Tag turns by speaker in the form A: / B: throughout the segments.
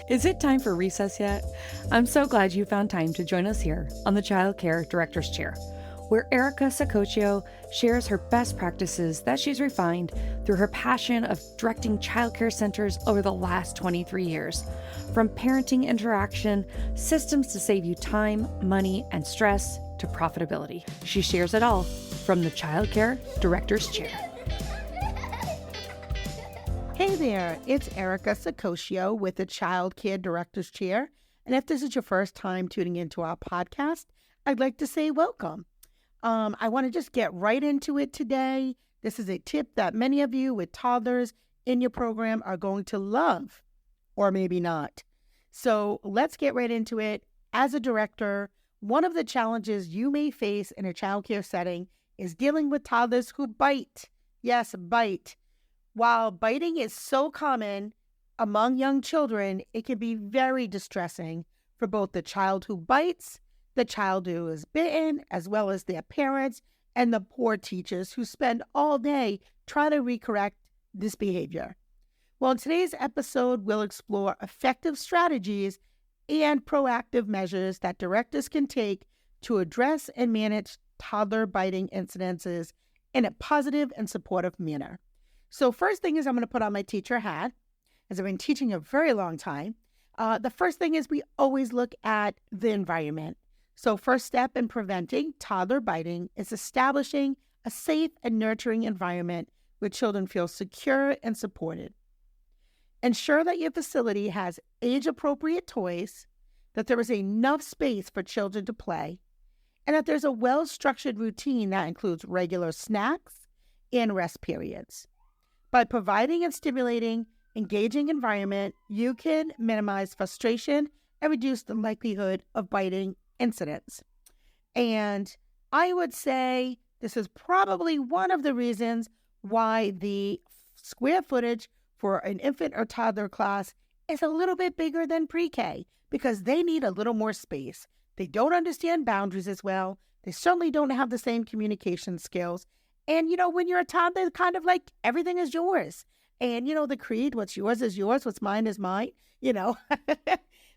A: Is it time for recess yet? I'm so glad you found time to join us here on the Childcare Director's Chair, where Erica Sacoccio shares her best practices that she's refined through her passion of directing childcare centers over the last 23 years. From parenting interaction, systems to save you time, money, and stress, to profitability. She shares it all from the Childcare Director's Chair.
B: Hey there, it's Erica Sacoccio with the Child Care Director's Chair. And if this is your first time tuning into our podcast, I'd like to say welcome. I want to just get right into it today. This is a tip that many of you with toddlers in your program are going to love, or maybe not. So let's get right into it. As a director, one of the challenges you may face in a child care setting is dealing with toddlers who bite. Yes, bite. While biting is so common among young children, it can be very distressing for both the child who bites, the child who is bitten, as well as their parents and the poor teachers who spend all day trying to recorrect this behavior. Well, in today's episode, we'll explore effective strategies and proactive measures that directors can take to address and manage toddler biting incidences in a positive and supportive manner. So first thing is I'm going to put on my teacher hat, as I've been teaching a very long time. The first thing is we always look at the environment. So first step in preventing toddler biting is establishing a safe and nurturing environment where children feel secure and supported. Ensure that your facility has age-appropriate toys, that there is enough space for children to play, and that there's a well-structured routine that includes regular snacks and rest periods. By providing and stimulating engaging environment, you can minimize frustration and reduce the likelihood of biting incidents. And I would say this is probably one of the reasons why the square footage for an infant or toddler class is a little bit bigger than pre-K, because they need a little more space. They don't understand boundaries as well. They certainly don't have the same communication skills. And, when you're a toddler, it's kind of like everything is yours. And, the creed, what's yours is yours, what's mine is mine,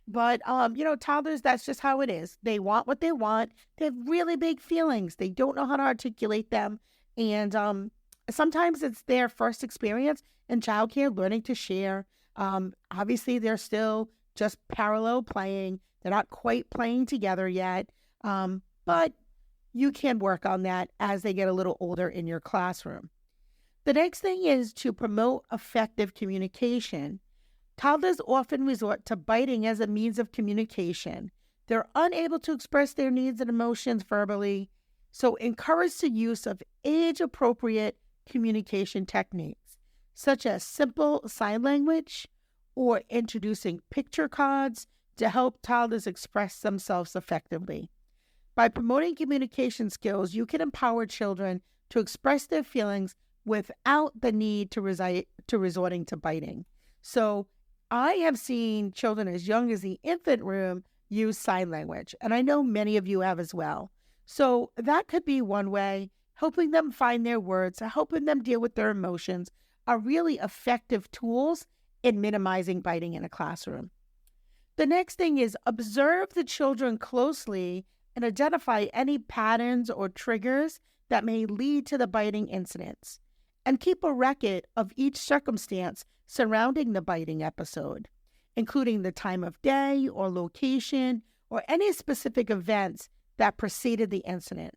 B: But, toddlers, that's just how it is. They want what they want. They have really big feelings. They don't know how to articulate them. And sometimes it's their first experience in childcare, learning to share. Obviously, they're still just parallel playing. They're not quite playing together yet. But you can work on that as they get a little older in your classroom. The next thing is to promote effective communication. Toddlers often resort to biting as a means of communication. They're unable to express their needs and emotions verbally, so encourage the use of age-appropriate communication techniques, such as simple sign language or introducing picture cards to help toddlers express themselves effectively. By promoting communication skills, you can empower children to express their feelings without the need to resorting to biting. So I have seen children as young as the infant room use sign language, and I know many of you have as well. So that could be one way. Helping them find their words, helping them deal with their emotions are really effective tools in minimizing biting in a classroom. The next thing is observe the children closely and identify any patterns or triggers that may lead to the biting incidents, and keep a record of each circumstance surrounding the biting episode, including the time of day or location or any specific events that preceded the incident.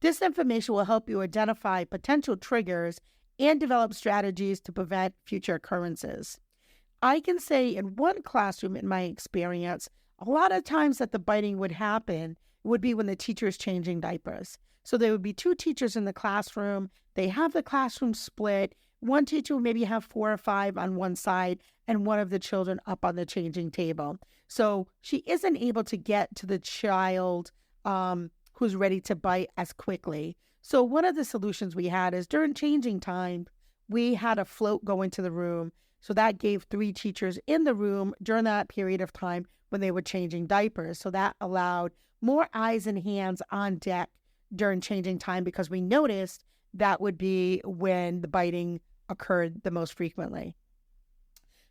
B: This information will help you identify potential triggers and develop strategies to prevent future occurrences. I can say in one classroom, in my experience, a lot of times that the biting would happen would be when the teacher is changing diapers. So there would be two teachers in the classroom. They have the classroom split. One teacher would maybe have 4 or 5 on one side and one of the children up on the changing table. So she isn't able to get to the child who's ready to bite as quickly. So one of the solutions we had is during changing time, we had a float go into the room. So that gave 3 teachers in the room during that period of time when they were changing diapers. So that allowed more eyes and hands on deck during changing time, because we noticed that would be when the biting occurred the most frequently.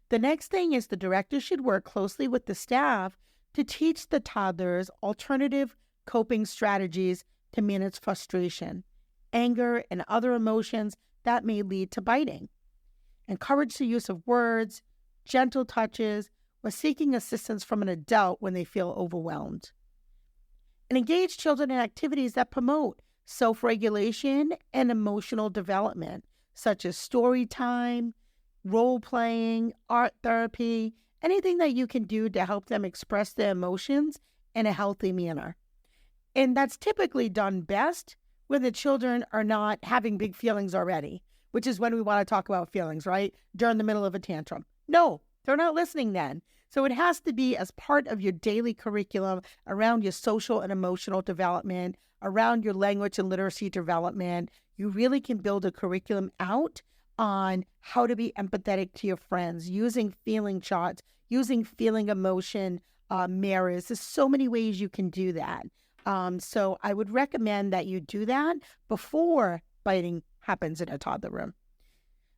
B: The next thing is the director should work closely with the staff to teach the toddlers alternative coping strategies to manage frustration, anger, and other emotions that may lead to biting. Encourage the use of words, gentle touches, or seeking assistance from an adult when they feel overwhelmed. And engage children in activities that promote self-regulation and emotional development, such as story time, role-playing, art therapy, anything that you can do to help them express their emotions in a healthy manner. And that's typically done best when the children are not having big feelings already, which is when we want to talk about feelings, right? During the middle of a tantrum. No, they're not listening then. So it has to be as part of your daily curriculum around your social and emotional development, around your language and literacy development. You really can build a curriculum out on how to be empathetic to your friends, using feeling charts, using feeling emotion mirrors. There's so many ways you can do that. So I would recommend that you do that before biting happens in a toddler room.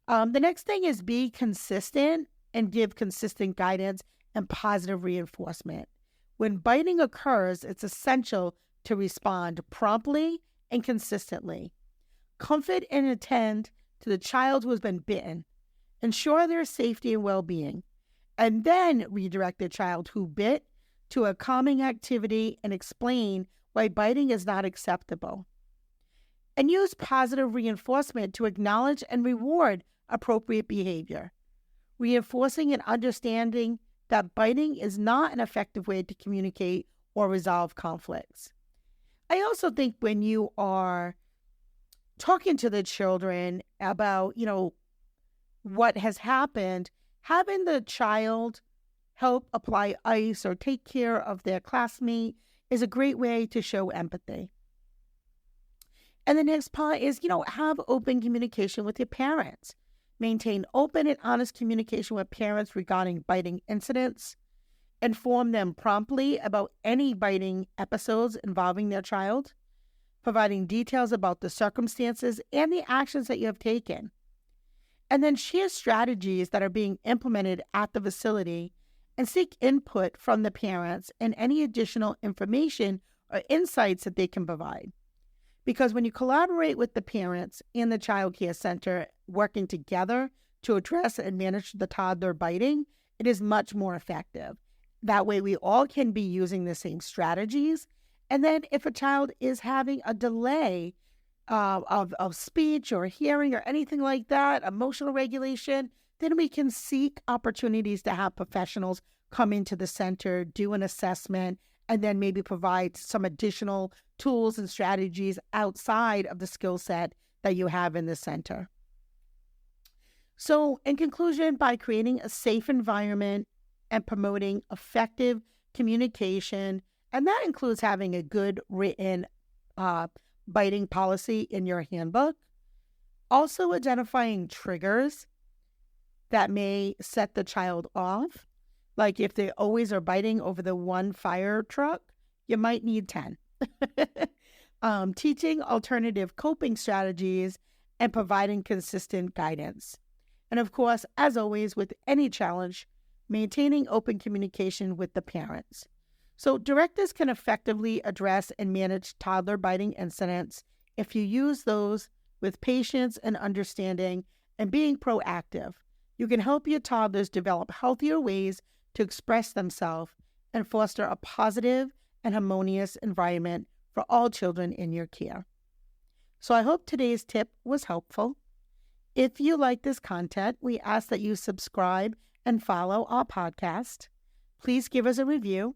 B: The next thing is be consistent and give consistent guidance and positive reinforcement. When biting occurs, it's essential to respond promptly and consistently. Comfort and attend to the child who has been bitten. Ensure their safety and well-being. And then redirect the child who bit to a calming activity and explain why biting is not acceptable. And use positive reinforcement to acknowledge and reward appropriate behavior, reinforcing and understanding that biting is not an effective way to communicate or resolve conflicts. I also think when you are talking to the children about, what has happened, having the child help apply ice or take care of their classmate is a great way to show empathy. And the next part is, have open communication with your parents. Maintain open and honest communication with parents regarding biting incidents. Inform them promptly about any biting episodes involving their child, providing details about the circumstances and the actions that you have taken. And then share strategies that are being implemented at the facility and seek input from the parents and any additional information or insights that they can provide. Because when you collaborate with the parents and the child care center working together to address and manage the toddler biting, it is much more effective. That way we all can be using the same strategies. And then if a child is having a delay of speech or hearing or anything like that, emotional regulation, then we can seek opportunities to have professionals come into the center, do an assessment, and then maybe provide some additional tools and strategies outside of the skill set that you have in the center. So in conclusion, by creating a safe environment and promoting effective communication, and that includes having a good written biting policy in your handbook, also identifying triggers that may set the child off. Like if they always are biting over the one fire truck, you might need 10. Teaching alternative coping strategies and providing consistent guidance. And of course, as always, with any challenge, maintaining open communication with the parents. So directors can effectively address and manage toddler biting incidents if you use those with patience and understanding and being proactive. You can help your toddlers develop healthier ways to express themselves and foster a positive and harmonious environment for all children in your care. So I hope today's tip was helpful. If you like this content, we ask that you subscribe and follow our podcast. Please give us a review.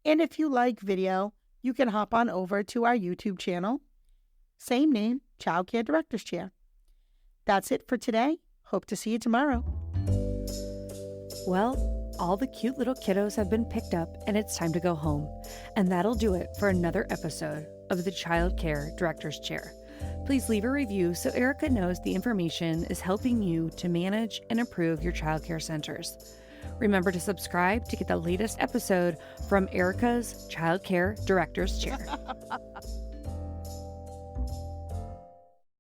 B: And if you like video, you can hop on over to our YouTube channel. Same name, Childcare Director's Chair. That's it for today. Hope to see you tomorrow.
A: Well, all the cute little kiddos have been picked up and it's time to go home. And that'll do it for another episode of the Childcare Director's Chair. Please leave a review so Erica knows the information is helping you to manage and improve your childcare centers. Remember to subscribe to get the latest episode from Erica's Childcare Director's Chair.